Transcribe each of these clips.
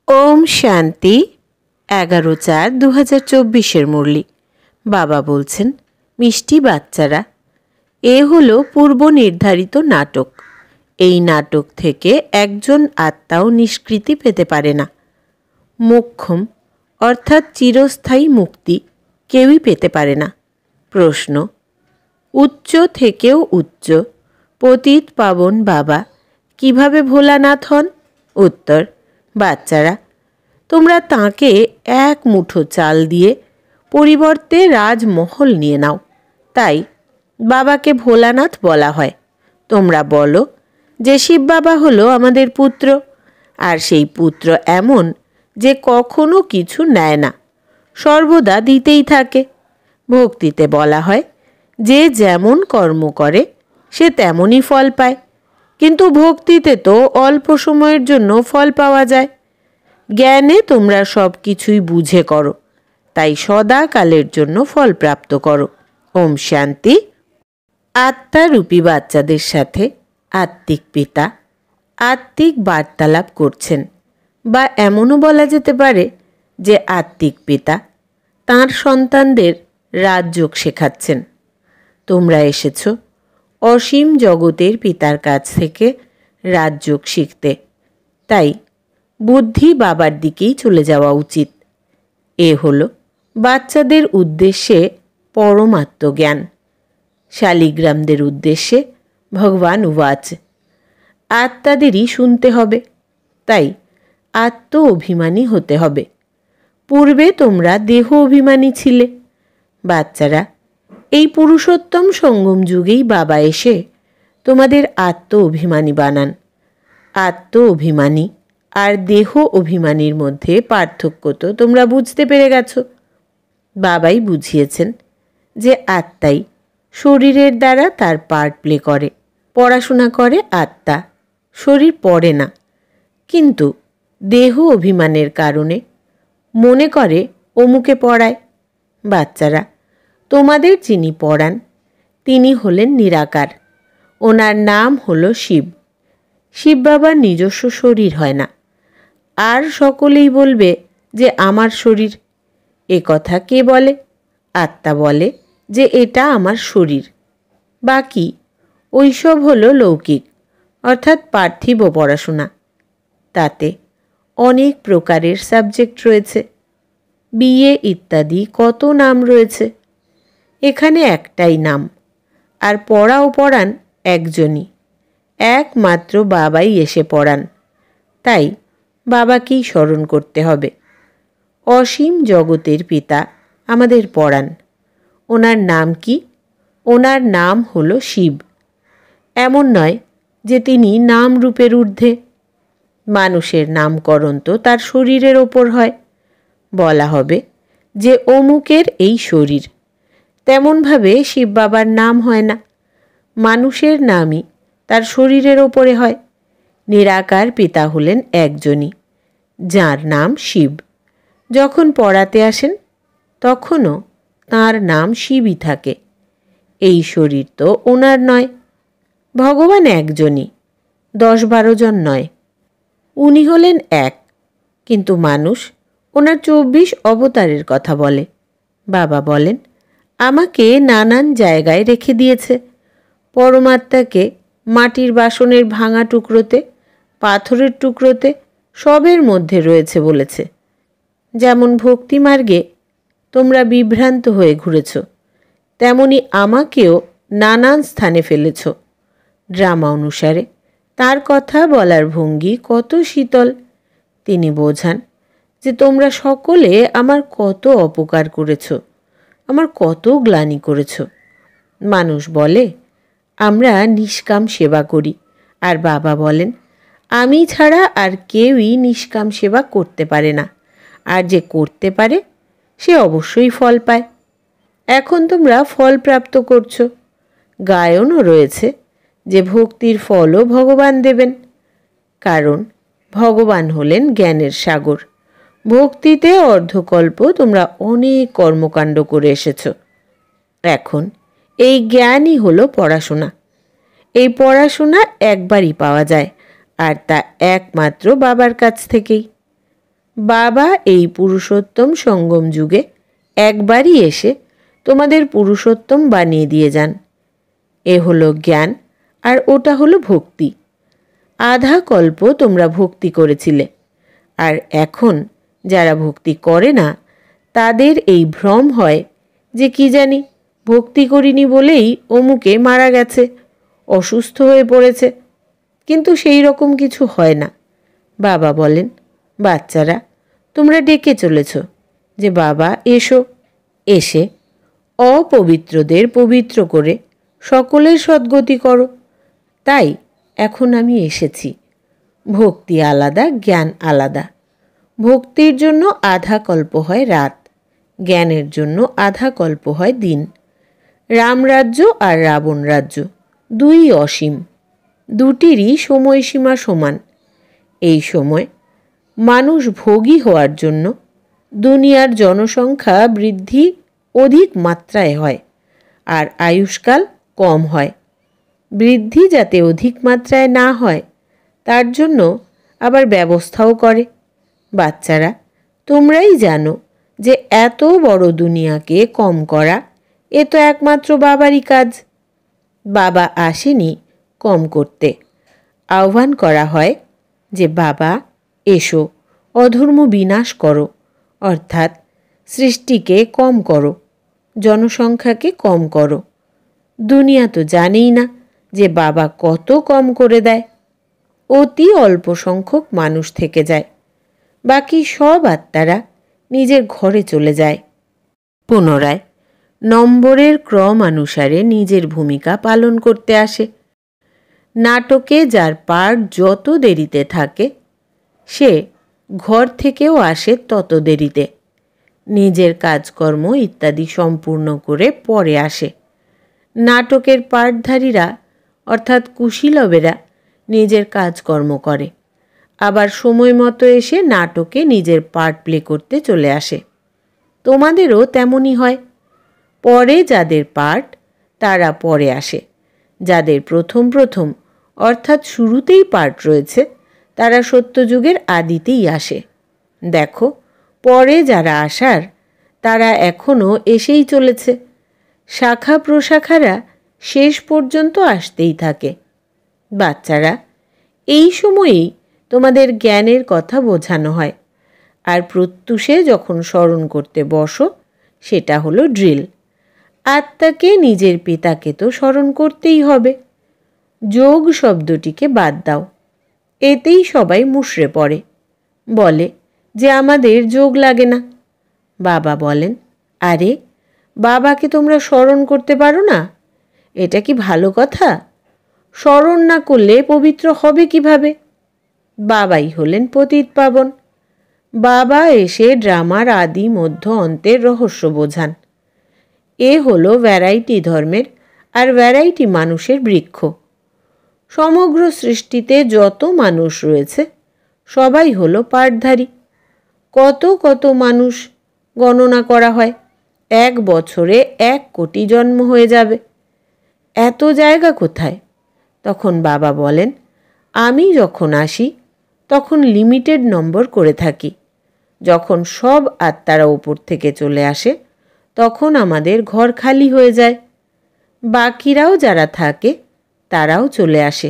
ওম শান্তি 11/4/2024 মুরলি। বাবা বলছেন, মিষ্টি বাচ্চারা, এ হলো পূর্ব নির্ধারিত নাটক। এই নাটক থেকে একজন আত্মাও নিষ্কৃতি পেতে পারে না। মোক্ষম অর্থাৎ চিরস্থায়ী মুক্তি কেউই পেতে পারে না। প্রশ্ন, উচ্চ থেকেও উচ্চ পতিত পাবন বাবা কিভাবে ভোলানাথ হন? উত্তর, বাচ্চারা, তোমরা তাঁকে এক মুঠো চাল দিয়ে পরিবর্তে রাজমহল নিয়ে নাও, তাই বাবাকে ভোলানাথ বলা হয়। তোমরা বলো যে শিব বাবা হলো আমাদের পুত্র, আর সেই পুত্র এমন যে কখনো কিছু নেয় না, সর্বদা দিতেই থাকে। ভক্তিতে বলা হয় যে যেমন কর্ম করে সে তেমনই ফল পায়, কিন্তু ভক্তিতে তো অল্প সময়ের জন্য ফল পাওয়া যায়। জ্ঞানে তোমরা সব কিছুই বুঝে করো, তাই সদাকালের জন্য ফল প্রাপ্ত করো। ওম শান্তি। আত্মারূপী বাচ্চাদের সাথে আত্মিক পিতা আত্মিক বার্তালাপ করছেন, বা এমনও বলা যেতে পারে যে আত্মিক পিতা তাঁর সন্তানদের রাজযোগ শেখাচ্ছেন। তোমরা এসেছ অসীম জগতের পিতার কাছ থেকে রাজযোগ শিখতে, তাই বুদ্ধি বাবার দিকেই চলে যাওয়া উচিত। এ হলো বাচ্চাদের উদ্দেশ্যে পরমাত্ম জ্ঞান, শালিগ্রামদের উদ্দেশ্যে ভগবান উবাচ। আত্মাদেরই শুনতে হবে, তাই আত্ম অভিমানী হতে হবে। পূর্বে তোমরা দেহ অভিমানী ছিলে। বাচ্চারা, এই পুরুষোত্তম সঙ্গম যুগেই বাবা এসে তোমাদের আত্ম অভিমানী বানান। আত্ম অভিমানী আর দেহ অভিমানীর মধ্যে পার্থক্য তো তোমরা বুঝতে পেরে গেছো। বাবাই বুঝিয়েছেন যে আত্মাই শরীরের দ্বারা তার পার্ট প্লে করে, পড়াশোনা করে আত্মা, শরীর পড়ে না। কিন্তু দেহ অভিমানের কারণে মনে করে অমুকে পড়ায়। বাচ্চারা, তোমাদের যিনি পড়ান তিনি হলেন নিরাকার, ওনার নাম হলো শিব। শিব বাবার নিজস্ব শরীর হয় না, আর সকলেই বলবে যে আমার শরীর। এ কথা কে বলে? আত্মা বলে যে এটা আমার শরীর। বাকি ওইসব হলো লৌকিক অর্থাৎ পার্থিব পড়াশোনা। তাতে অনেক প্রকারের সাবজেক্ট রয়েছে, বিএ ইত্যাদি কত নাম রয়েছে। এখানে একটাই নাম, আর পড়াও পড়ান একজনই, একমাত্র বাবাই এসে পড়ান। তাই বাবাকেই স্মরণ করতে হবে। অসীম জগতের পিতা আমাদের পড়ান। ওনার নাম কি? ওনার নাম হলো শিব। এমন নয় যে তিনি নাম রূপের ঊর্ধ্বে। মানুষের নামকরণ তো তার শরীরের ওপর হয়। বলা হবে যে অমুকের এই শরীর, তেমনভাবে শিব বাবার নাম হয় না। মানুষের নামই তার শরীরের ওপরে হয়। নিরাকার পিতা হলেন একজনই, যার নাম শিব। যখন পড়াতে আসেন তখনও তাঁর নাম শিবই থাকে। এই শরীর তো ওনার নয়। ভগবান একজনই, 10-12 জন নয়। উনি হলেন এক, কিন্তু মানুষ ওনার 24 অবতারের কথা বলে। বাবা বলেন, আমাকে নানান জায়গায় রেখে দিয়েছে। পরমাত্মাকে মাটির বাসনের ভাঙা টুকরোতে, পাথরের টুকরোতে, সবের মধ্যে রয়েছে বলেছে। যেমন ভক্তিমার্গে তোমরা বিভ্রান্ত হয়ে ঘুরেছ, তেমনি আমাকেও নানান স্থানে ফেলেছ। ড্রামা অনুসারে তার কথা বলার ভঙ্গি কত শীতল। তিনি বোঝান যে তোমরা সকলে আমার কত অপকার করেছ, আমার কত গ্লানি করেছ। মানুষ বলে আমরা নিষ্কাম সেবা করি, আর বাবা বলেন আমি ছাড়া আর কেউই নিষ্কাম সেবা করতে পারে না, আর যে করতে পারে সে অবশ্যই ফল পায়। এখন তোমরা ফল প্রাপ্ত করছো। গায়নও রয়েছে যে ভক্তির ফলও ভগবান দেবেন, কারণ ভগবান হলেন জ্ঞানের সাগর। ভক্তিতে অর্ধকল্প তোমরা অনেক কর্মকাণ্ড করে এসেছ। এখন এই জ্ঞানই হলো পড়াশোনা। এই পড়াশোনা একবারই পাওয়া যায়, আর তা একমাত্র বাবার কাছ থেকেই। বাবা এই পুরুষোত্তম সঙ্গম যুগে একবারই এসে তোমাদের পুরুষোত্তম বানিয়ে দিয়ে যান। এ হলো জ্ঞান আর ওটা হলো ভক্তি। আধা কল্প তোমরা ভক্তি করেছিলে, আর এখন যারা ভক্তি করে না তাদের এই ভ্রম হয় যে কি জানি ভক্তি করিনি বলেই অমুকে মারা গেছে, অসুস্থ হয়ে পড়েছে। কিন্তু সেই রকম কিছু হয় না। বাবা বলেন, বাচ্চারা তোমরা ডেকে চলেছ যে বাবা এসো, এসে অপবিত্রদের পবিত্র করে সকলের সদ্গতি করো। তাই এখন আমি এসেছি। ভক্তি আলাদা, জ্ঞান আলাদা। ভক্তির জন্য আধা কল্প হয় রাত, জ্ঞানের জন্য আধা কল্প হয় দিন। রামরাজ্য আর রাবণ রাজ্য দুই অসীম, দুটিরই সময়সীমা সমান। এই সময় মানুষ ভোগী হওয়ার জন্য দুনিয়ার জনসংখ্যা বৃদ্ধি অধিক মাত্রায় হয় আর আয়ুষ্কাল কম হয়। বৃদ্ধি যাতে অধিক মাত্রায় না হয় তার জন্য আবার ব্যবস্থাও করে। বাচ্চারা তোমরাই জানো যে এত বড় দুনিয়াকে কম করা এ তো একমাত্র বাবারই কাজ। বাবা আসেনি কম করতে। আহ্বান করা হয় যে বাবা এসো, অধর্ম বিনাশ করো, অর্থাৎ সৃষ্টিকে কম করো, জনসংখ্যাকে কম করো। দুনিয়া তো জানেই না যে বাবা কত কম করে দেয়। অতি অল্প সংখ্যক মানুষ থেকে যায়, বাকি সব আত্মারা নিজের ঘরে চলে যায়। পুনরায় নম্বরের ক্রমানুসারে নিজের ভূমিকা পালন করতে আসে। নাটকে যার পার্ট যত দেরিতে থাকে সে ঘর থেকেও আসে তত দেরিতে। নিজের কাজকর্ম ইত্যাদি সম্পূর্ণ করে পরে আসে। নাটকের পার্টধারীরা অর্থাৎ কুশীলবেরা নিজের কাজকর্ম করে, আবার সময় মতো এসে নাটকে নিজের পার্ট প্লে করতে চলে আসে। তোমাদেরও তেমনই হয়। পরে যাদের পার্ট তারা পরে আসে, যাদের প্রথম প্রথম অর্থাৎ শুরুতেই পার্ট রয়েছে তারা সত্যযুগের আদিতেই আসে। দেখো, পরে যারা আসার তারা এখনও এসেই চলেছে। শাখা প্রশাখারা শেষ পর্যন্ত আসতেই থাকে। বাচ্চারা, এই সময়েই তোমাদের জ্ঞানের কথা বোঝানো হয়, আর প্রত্যুষে যখন স্মরণ করতে বসো সেটা হলো ড্রিল। আত্মাকে নিজের পিতাকে তো স্মরণ করতেই হবে। যোগ শব্দটিকে বাদ দাও, এতেই সবাই মুষড়ে পড়ে, বলে যে আমাদের যোগ লাগে না। বাবা বলেন, আরে বাবাকে তোমরা স্মরণ করতে পারো না? এটা কি ভালো কথা? স্মরণ না করলে পবিত্র হবে কিভাবে? বাবাই হলেন পতিত পাবন। বাবা এসে ড্রামার আদি মধ্য অন্তের রহস্য বোঝান। এ হলো ভ্যারাইটি ধর্মের আর ভ্যারাইটি মানুষের বৃক্ষ। সমগ্র সৃষ্টিতে যত মানুষ রয়েছে সবাই হলো পার্টধারী। কত কত মানুষ গণনা করা হয়, 1 বছরে 1 কোটি জন্ম হয়ে যাবে। এত জায়গা কোথায়? তখন বাবা বলেন, আমি যখন আসি তখন লিমিটেড নম্বর করে থাকি। যখন সব আত্মারা উপর থেকে চলে আসে তখন আমাদের ঘর খালি হয়ে যায়। বাকিরাও যারা থাকে তারাও চলে আসে।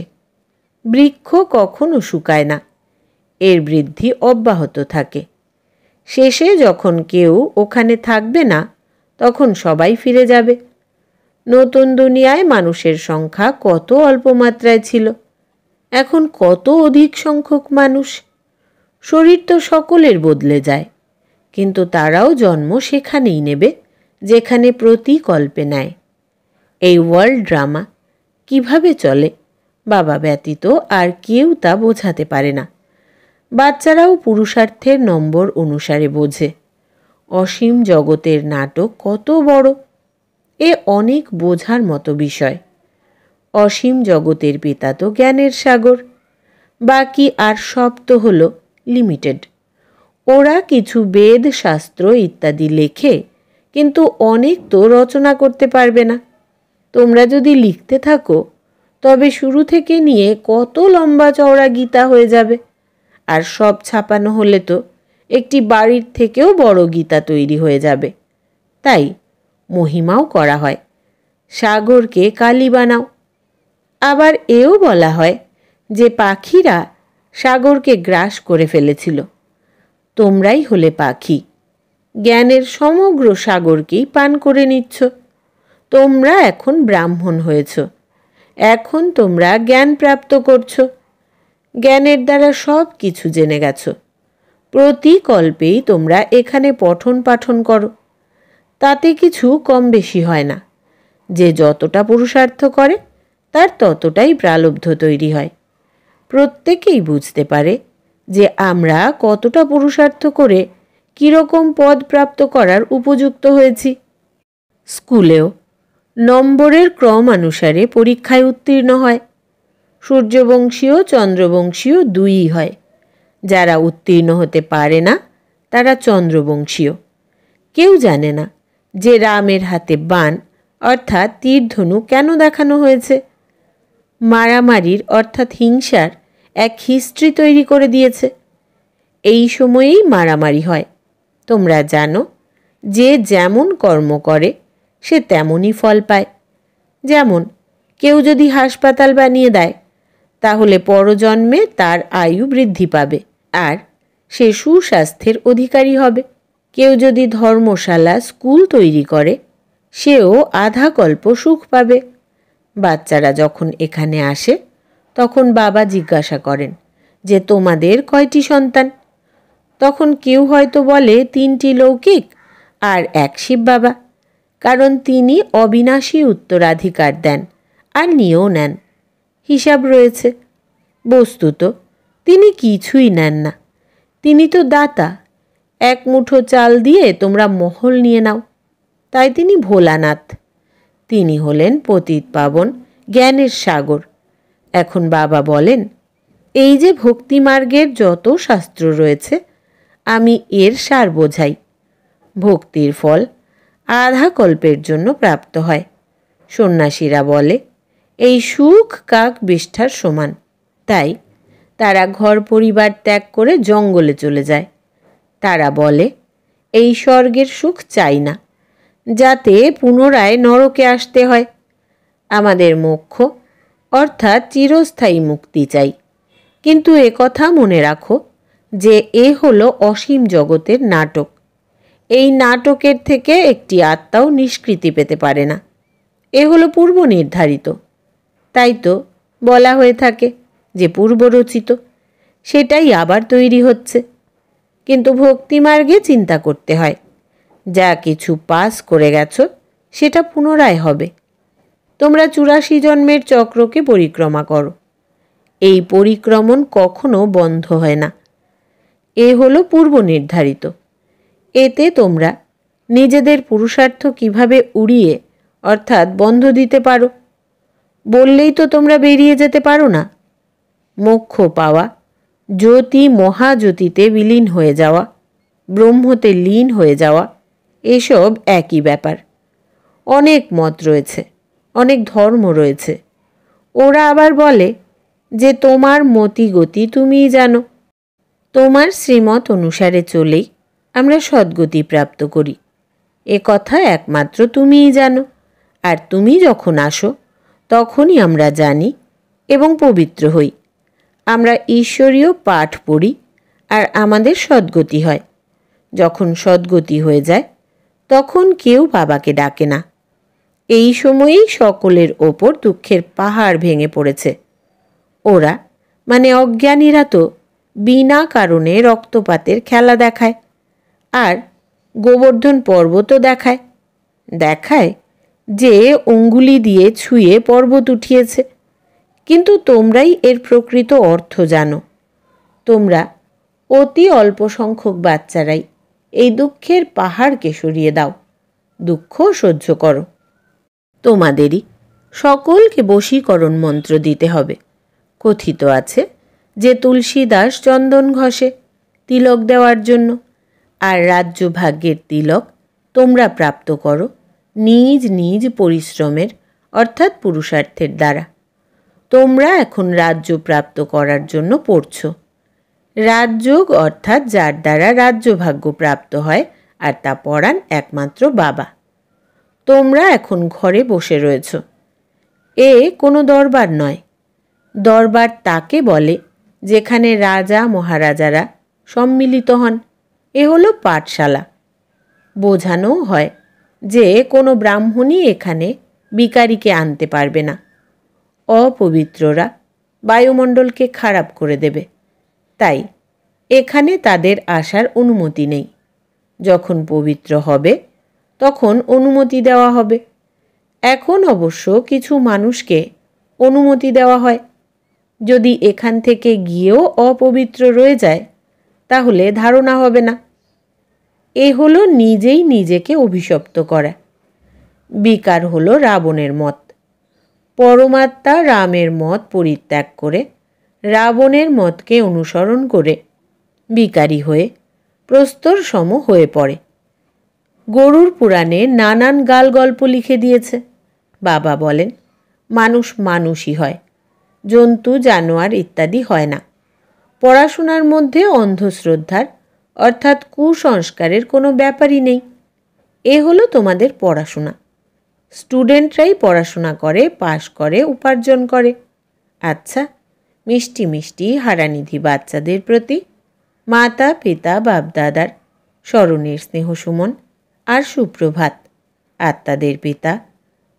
বৃক্ষ কখনো শুকায় না, এর বৃদ্ধি অব্যাহত থাকে। শেষে যখন কেউ ওখানে থাকবে না তখন সবাই ফিরে যাবে। নতুন দুনিয়ায় মানুষের সংখ্যা কত অল্প মাত্রায় ছিল, এখন কত অধিক সংখ্যক মানুষ। শরীর তো সকলের বদলে যায়, কিন্তু তারাও জন্ম সেখানেই নেবে যেখানে প্রতিকল্পে নেয়। এই ওয়ার্ল্ড ড্রামা কিভাবে চলে বাবা ব্যতীত আর কেউ তা বোঝাতে পারে না। বাচ্চারাও পুরুষার্থের নম্বর অনুসারে বোঝে। অসীম জগতের নাটক কত বড়, এ অনেক বোঝার মতো বিষয়। অসীম জগতের পিতা তো জ্ঞানের সাগর, বাকি আর সব তো হলো লিমিটেড। ওরা কিছু বেদ শাস্ত্র ইত্যাদি লেখে, কিন্তু অনেক তো রচনা করতে পারবে না। তোমরা যদি লিখতে থাকো তবে শুরু থেকে নিয়ে কত লম্বা চওড়া গীতা হয়ে যাবে, আর সব ছাপানো হলে তো একটি বাড়ির থেকেও বড় গীতা তৈরি হয়ে যাবে। তাই মহিমাও করা হয়, সাগরকে কালী বানাও। আবার এও বলা হয় যে পাখিরা সাগরকে গ্রাস করে ফেলেছিল। তোমরাই হলে পাখি, জ্ঞানের সমগ্র সাগরকেই পান করে নিচ্ছ। তোমরা এখন ব্রাহ্মণ হয়েছ, এখন তোমরা জ্ঞান প্রাপ্ত করছ। জ্ঞানের দ্বারা সব কিছু জেনে গেছ। প্রতি কল্পেই তোমরা এখানে পঠন পাঠন করো। তাতে কিছু কম বেশি হয় না। যে যতটা পুরুষার্থ করে তার ততটাই প্রালব্ধ তৈরি হয়। প্রত্যেকেই বুঝতে পারে যে আমরা কতটা পুরুষার্থ করে কীরকম পদ প্রাপ্ত করার উপযুক্ত হয়েছি। স্কুলেও নম্বরের ক্রমানুসারে পরীক্ষায় উত্তীর্ণ হয়। সূর্যবংশীয় চন্দ্রবংশীয় দুইই হয়। যারা উত্তীর্ণ হতে পারে না তারা চন্দ্রবংশীয়। কেউ জানে না যে রামের হাতে বাণ অর্থাৎ তীরধনু কেন দেখানো হয়েছে। মারামারির অর্থাৎ হিংসার এক হিস্ট্রি তৈরি করে দিয়েছে। এই সময়েই মারামারি হয়। তোমরা জানো যে যেমন কর্ম করে সে তেমনই ফল পায়। যেমন কেউ যদি হাসপাতাল বানিয়ে দেয় তাহলে পরজন্মে তার আয়ু বৃদ্ধি পাবে আর সে সুস্বাস্থ্যের অধিকারী হবে। কেউ যদি ধর্মশালা স্কুল তৈরি করে সেও আধা কল্প সুখ পাবে। বাচ্চারা যখন এখানে আসে তখন বাবা জিজ্ঞাসা করেন যে তোমাদের কয়টি সন্তান? তখন কেউ হয়তো বলে 3টি লৌকিক আর 1 শিব বাবা, কারণ তিনি অবিনাশী উত্তরাধিকার দেন আর নিয়েও নেন। হিসাব রয়েছে। বস্তুত তিনি কিছুই নেন না। তিনি তো দাতা। 1 মুঠো চাল দিয়ে তোমরা মহল নিয়ে নাও। তাই তিনি ভোলানাথ। তিনি হলেন পতিত পাবন জ্ঞানের সাগর। এখন বাবা বলেন, এই যে ভক্তিমার্গের যত শাস্ত্র রয়েছে আমি এর সার বোঝাই। ভক্তির ফল আধা কল্পের জন্য প্রাপ্ত হয়। সন্ন্যাসীরা বলে এই সুখ কাক বিষ্ঠার সমান। তাই তারা ঘর পরিবার ত্যাগ করে জঙ্গলে চলে যায়। তারা বলে এই স্বর্গের সুখ চাই না, যাতে পুনরায় নরকে আসতে হয়। আমাদের মোক্ষ অর্থাৎ চিরস্থায়ী মুক্তি চাই। কিন্তু একথা মনে রাখো যে এ হলো অসীম জগতের নাটক। এই নাটকের থেকে একটি আত্মাও নিষ্কৃতি পেতে পারে না। এ হলো পূর্ব নির্ধারিত। তাই তো বলা হয়ে থাকে যে পূর্বরচিত, সেটাই আবার তৈরি হচ্ছে। কিন্তু ভক্তিমার্গে চিন্তা করতে হয়, যা কিছু পাস করে গেছো সেটা পুনরায় হবে। তোমরা 84 জন্মের চক্রকে পরিক্রমা করো। এই পরিক্রমণ কখনো বন্ধ হয় না। এ হলো পূর্ব নির্ধারিত। এতে তোমরা নিজেদের পুরুষার্থ কিভাবে উড়িয়ে অর্থাৎ বন্ধ দিতে পারো। বললেই তো তোমরা বেরিয়ে যেতে পারো না। মোক্ষ পাওয়া, জ্যোতি মহাজ্যোতিতে বিলীন হয়ে যাওয়া, ব্রহ্মতে লীন হয়ে যাওয়া, এসব একই ব্যাপার। অনেক মত রয়েছে, অনেক ধর্ম রয়েছে। ওরা আবার বলে যে তোমার মতি গতি তুমিই জানো। তোমার শ্রীমত অনুসারে চলেই আমরা সদ্গতি প্রাপ্ত করি, এ কথা একমাত্র তুমিই জানো। আর তুমি যখন আসো তখনই আমরা জানি এবং পবিত্র হই। আমরা ঈশ্বরীয় পাঠ পড়ি আর আমাদের সদ্গতি হয়। যখন সদ্গতি হয়ে যায় তখন কেউ বাবাকে ডাকে না। এই সময়েই সকলের ওপর দুঃখের পাহাড় ভেঙে পড়েছে। ওরা মানে অজ্ঞানীরা তো বিনা কারণে রক্তপাতের খেলা দেখায় আর গোবর্ধন পর্বতও দেখায়। দেখায় যে অঙ্গুলি দিয়ে ছুঁয়ে পর্বত উঠিয়েছে। কিন্তু তোমরাই এর প্রকৃত অর্থ জানো। তোমরা অতি অল্প সংখ্যক বাচ্চারাই এই দুঃখের পাহাড়কে সরিয়ে দাও। দুঃখ সহ্য করো। তোমাদেরই সকলকে বশীকরণ মন্ত্র দিতে হবে। কথিত আছে যে তুলসীদাস চন্দন ঘষে তিলক দেওয়ার জন্য, আর রাজ্য ভাগ্যের তিলক তোমরা প্রাপ্ত করো নিজ নিজ পরিশ্রমের অর্থাৎ পুরুষার্থের দ্বারা। তোমরা এখন রাজ্য প্রাপ্ত করার জন্য পড়ছ। রাজযোগ অর্থাৎ যার দ্বারা রাজ্যভাগ্য প্রাপ্ত হয়, আর তা পড়ান একমাত্র বাবা। তোমরা এখন ঘরে বসে রয়েছ। এ কোনো দরবার নয়। দরবার তাকে বলে যেখানে রাজা মহারাজারা সম্মিলিত হন। এ হলো পাঠশালা। বোঝানোও হয় যে কোনো ব্রাহ্মণই এখানে ভিখারিকে আনতে পারবে না। অপবিত্ররা বায়ুমণ্ডলকে খারাপ করে দেবে, তাই এখানে তাদের আসার অনুমতি নেই। যখন পবিত্র হবে তখন অনুমতি দেওয়া হবে। এখন অবশ্য কিছু মানুষকে অনুমতি দেওয়া হয়। যদি এখান থেকে গিয়েও অপবিত্র রয়ে যায় তাহলে ধারণা হবে না। এ হলো নিজেই নিজেকে অভিশপ্ত করা। বিকার হলো রাবণের মত। পরমাত্মা রামের মত পরিত্যাগ করে রাবণের মতকে অনুসরণ করে বিকারী হয়ে প্রস্তর সম হয়ে পড়ে। গরুর পুরাণে নানান গাল গল্প লিখে দিয়েছে। বাবা বলেন মানুষ মানুষই হয়, জন্তু জানোয়ার ইত্যাদি হয় না। পড়াশোনার মধ্যে অন্ধশ্রদ্ধার অর্থাৎ কুসংস্কারের কোনো ব্যাপারই নেই। এ হলো তোমাদের পড়াশোনা। স্টুডেন্টরাই পড়াশোনা করে, পাশ করে, উপার্জন করে। আচ্ছা, মিষ্টি মিষ্টি হারানিধি বাচ্চাদের প্রতি মাতা পিতা বাপদাদার স্মরণের স্নেহসুমন আর সুপ্রভাত। আত্মাদের পিতা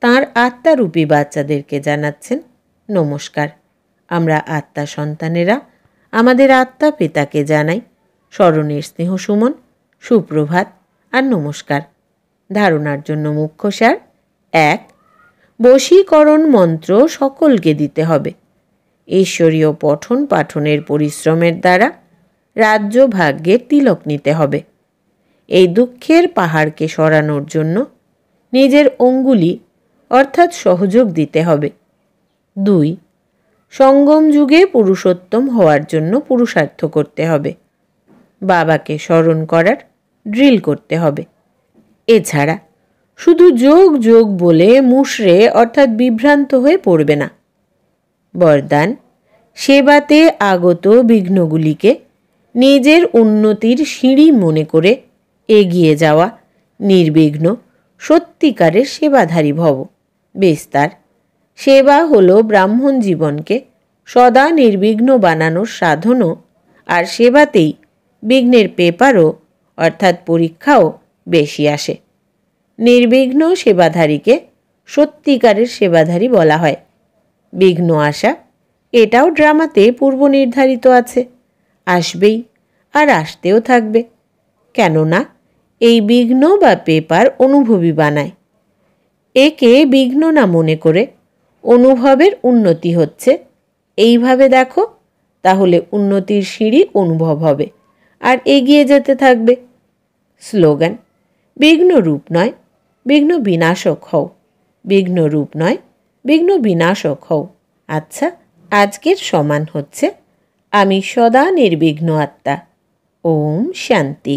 তাঁর আত্মারূপী বাচ্চাদেরকে জানাচ্ছেন নমস্কার। আমরা আত্মা সন্তানেরা আমাদের আত্মা পিতাকে জানাই স্মরণের স্নেহসুমন, সুপ্রভাত আর নমস্কার। ধারণার জন্য মুখ্য সার: 1. বশীকরণ মন্ত্র সকলকে দিতে হবে। ঈশ্বরীয় পঠন পাঠনের পরিশ্রমের দ্বারা রাজ্য ভাগ্যের তিলক নিতে হবে। এই দুঃখের পাহাড়কে সরানোর জন্য নিজের অঙ্গুলি অর্থাৎ সহযোগ দিতে হবে। 2. সঙ্গম যুগে পুরুষোত্তম হওয়ার জন্য পুরুষার্থ করতে হবে। বাবাকে স্মরণ করার ড্রিল করতে হবে। এছাড়া শুধু যোগ যোগ বলে মুশড়ে অর্থাৎ বিভ্রান্ত হয়ে পড়বে না। বরদান: সেবাতে আগত বিঘ্নগুলিকে নিজের উন্নতির সিঁড়ি মনে করে এগিয়ে যাওয়া নির্বিঘ্ন সত্যিকারের সেবাধারী ভব। বিস্তার: সেবা হলো ব্রাহ্মণ জীবনকে সদা নির্বিঘ্ন বানানোর সাধনও, আর সেবাতেই বিঘ্নের পেপারও অর্থাৎ পরীক্ষাও বেশি আসে। নির্বিঘ্ন সেবাধারীকে সত্যিকারের সেবাধারী বলা হয়। বিঘ্ন আসা এটাও ড্রামাতে পূর্ব নির্ধারিত আছে, আসবেই আর আসতেও থাকবে। কেননা এই বিঘ্ন বা পেপার অনুভবী বানায়। একে বিঘ্ন না মনে করে অনুভবের উন্নতি হচ্ছে এইভাবে দেখো, তাহলে উন্নতির সিঁড়ি অনুভব হবে আর এগিয়ে যেতে থাকবে। স্লোগান: বিঘ্ন রূপ নয়, বিঘ্ন বিনাশক হও। বিঘ্ন রূপ নয়, বিঘ্ন বিনাশক হও। আচ্ছা, আজকের সমান হচ্ছে আমি সদা নির্বিঘ্ন আত্মা। ওম শান্তি।